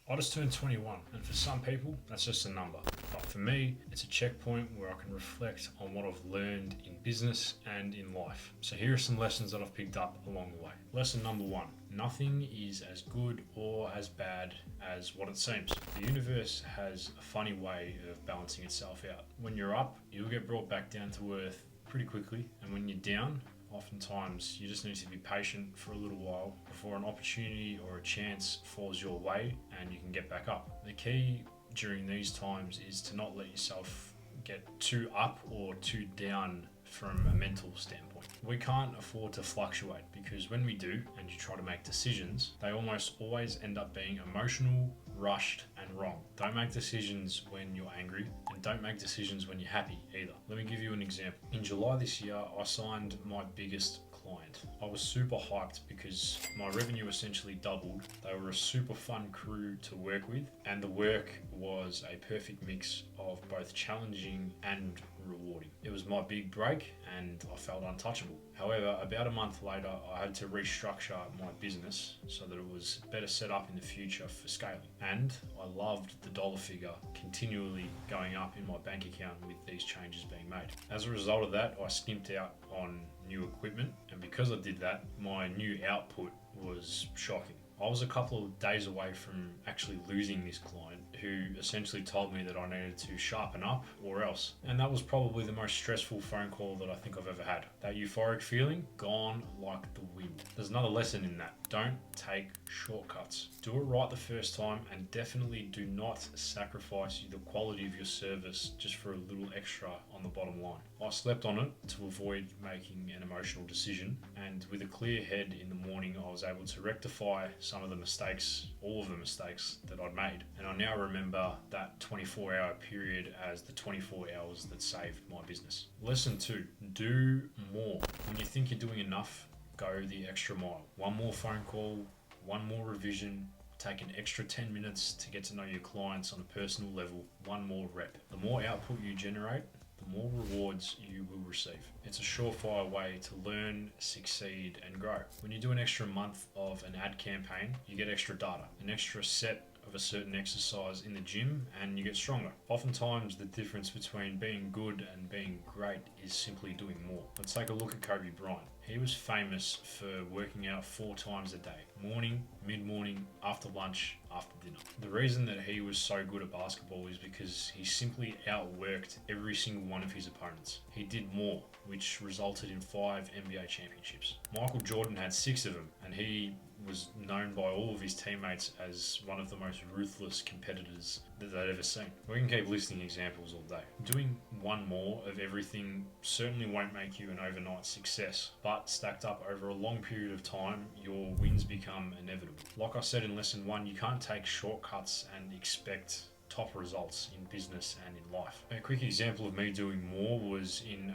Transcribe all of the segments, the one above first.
I just turned 21, and for some people, that's just a number. But for me, it's a checkpoint where I can reflect on what I've learned in business and in life. So here are some lessons that I've picked up along the way. Lesson number one: nothing is as good or as bad as what it seems. The universe has a funny way of balancing itself out. When you're up, you'll get brought back down to earth pretty quickly, and when you're down, oftentimes you just need to be patient for a little while before an opportunity or a chance falls your way and you can get back up. The key during these times is to not let yourself get too up or too down from a mental standpoint. We can't afford to fluctuate, because when we do and you try to make decisions, they almost always end up being emotional, rushed, and wrong. Don't make decisions when you're angry, and don't make decisions when you're happy either. Let me give you an example. In July this year, I signed my biggest client. I was super hyped because my revenue essentially doubled. They were a super fun crew to work with, and the work was a perfect mix of both challenging and rewarding. It was my big break and I felt untouchable. However, about a month later, I had to restructure my business so that it was better set up in the future for scaling. And I loved the dollar figure continually going up in my bank account with these changes being made. As a result of that, I skimped out on new equipment, and because I did that, my new output was shocking. I was a couple of days away from actually losing this client, who essentially told me that I needed to sharpen up or else. And that was probably the most stressful phone call that I think I've ever had. That euphoric feeling, gone like the wind. There's another lesson in that. Don't take shortcuts. Do it right the first time, and definitely do not sacrifice the quality of your service just for a little extra on the bottom line. I slept on it to avoid making an emotional decision, and with a clear head in the morning, I was able to rectify some of the mistakes, all of the mistakes that I'd made. And I now remember that 24-hour period as the 24 hours that saved my business. Lesson two: do more. When you think you're doing enough, go the extra mile. One more phone call, one more revision, take an extra 10 minutes to get to know your clients on a personal level, one more rep. The more output you generate, the more rewards you will receive. It's a surefire way to learn, succeed, and grow. When you do an extra month of an ad campaign, you get extra data, an extra set of a certain exercise in the gym, and you get stronger. Oftentimes, the difference between being good and being great is simply doing more. Let's take a look at Kobe Bryant. He was famous for working out 4 times a day: morning, mid-morning, after lunch, after dinner. The reason that he was so good at basketball is because he simply outworked every single one of his opponents. He did more, which resulted in 5 NBA championships. Michael Jordan had 6 of them, and he was known by all of his teammates as one of the most ruthless competitors that they'd ever seen. We can keep listing examples all day. Doing one more of everything certainly won't make you an overnight success, but stacked up over a long period of time, your wins become inevitable. Like I said in lesson 1, you can't take shortcuts and expect top results in business and in life. A quick example of me doing more was in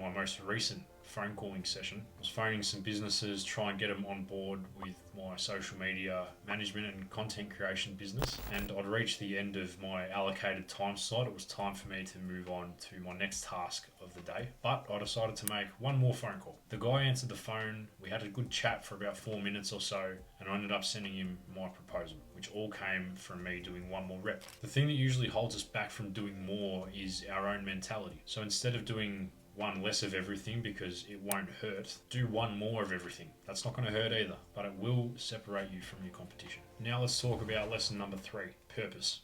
my most recent phone calling session. I was phoning some businesses, try and get them on board with my social media management and content creation business. And I'd reached the end of my allocated time slot. It was time for me to move on to my next task of the day. But I decided to make one more phone call. The guy answered the phone. We had a good chat for about 4 minutes or so, and I ended up sending him my proposal, which all came from me doing one more rep. The thing that usually holds us back from doing more is our own mentality. So instead of doing one less of everything because it won't hurt, do one more of everything. That's not going to hurt either, but it will separate you from your competition. Now let's talk about lesson number 3, purpose.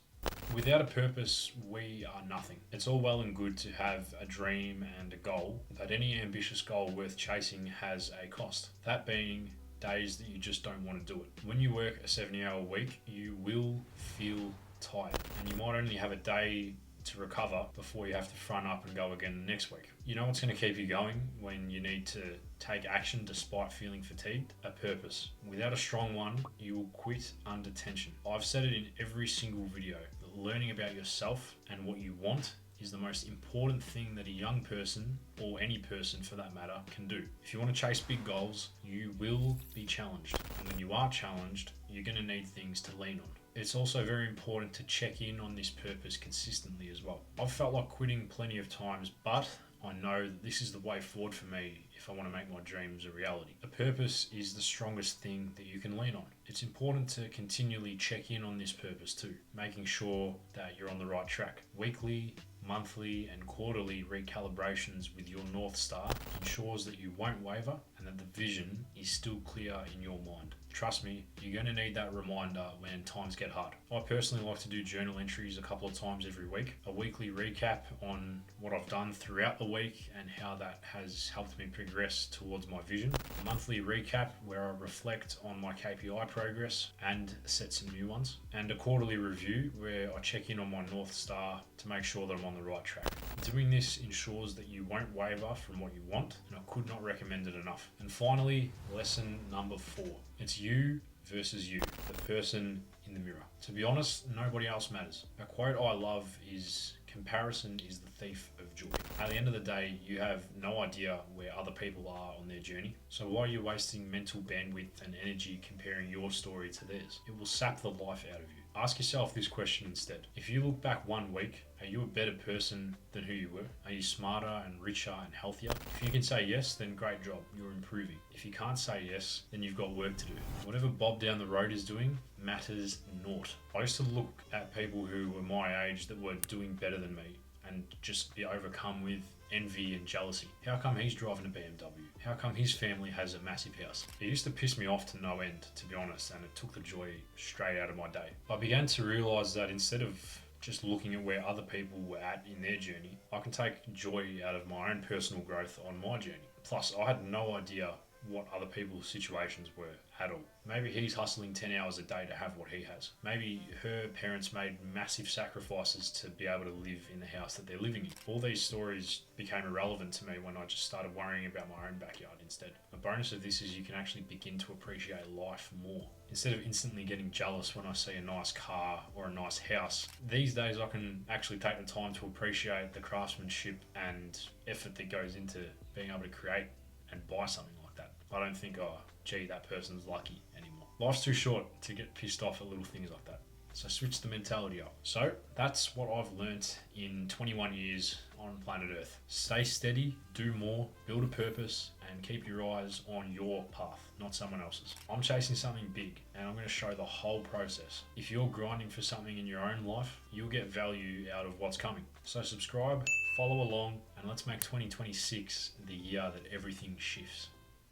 Without a purpose, we are nothing. It's all well and good to have a dream and a goal, but any ambitious goal worth chasing has a cost. That being days that you just don't want to do it. When you work a 70-hour week, you will feel tired, and you might only have a day to recover before you have to front up and go again next week. You know what's going to keep you going when you need to take action despite feeling fatigued? A purpose. Without a strong one, you will quit under tension. I've said it in every single video that learning about yourself and what you want is the most important thing that a young person, or any person for that matter, can do. If you want to chase big goals, you will be challenged. And when you are challenged, you're going to need things to lean on. It's also very important to check in on this purpose consistently as well. I've felt like quitting plenty of times, but I know that this is the way forward for me if I want to make my dreams a reality. A purpose is the strongest thing that you can lean on. It's important to continually check in on this purpose too, making sure that you're on the right track. Weekly, monthly, and quarterly recalibrations with your North Star ensures that you won't waver and that the vision is still clear in your mind. Trust me, you're going to need that reminder when times get hard. I personally like to do journal entries a couple of times every week, a weekly recap on what I've done throughout the week and how that has helped me progress towards my vision, a monthly recap where I reflect on my KPI progress and set some new ones, and a quarterly review where I check in on my North Star to make sure that I'm on the right track. Doing this ensures that you won't waver from what you want, and I could not recommend it enough. And finally, lesson number 4. It's you versus you, the person in the mirror. To be honest, nobody else matters. A quote I love is, "Comparison is the thief of joy." At the end of the day, you have no idea where other people are on their journey. So why are you wasting mental bandwidth and energy comparing your story to theirs? It will sap the life out of you. Ask yourself this question instead. If you look back 1 week, are you a better person than who you were? Are you smarter and richer and healthier? If you can say yes, then great job, you're improving. If you can't say yes, then you've got work to do. Whatever Bob down the road is doing matters naught. I used to look at people who were my age that were doing better than me and just be overcome with envy and jealousy. How come he's driving a BMW? How come his family has a massive house? It used to piss me off to no end, to be honest, and it took the joy straight out of my day. I began to realise that instead of just looking at where other people were at in their journey, I can take joy out of my own personal growth on my journey. Plus, I had no idea what other people's situations were at all. Maybe he's hustling 10 hours a day to have what he has. Maybe her parents made massive sacrifices to be able to live in the house that they're living in. All these stories became irrelevant to me when I just started worrying about my own backyard instead. The bonus of this is you can actually begin to appreciate life more. Instead of instantly getting jealous when I see a nice car or a nice house, these days I can actually take the time to appreciate the craftsmanship and effort that goes into being able to create and buy something like that. I don't think, oh, gee, that person's lucky anymore. Life's too short to get pissed off at little things like that. So switch the mentality up. So that's what I've learnt in 21 years on planet Earth. Stay steady, do more, build a purpose, and keep your eyes on your path, not someone else's. I'm chasing something big, and I'm going to show the whole process. If you're grinding for something in your own life, you'll get value out of what's coming. So subscribe, follow along, and let's make 2026 the year that everything shifts.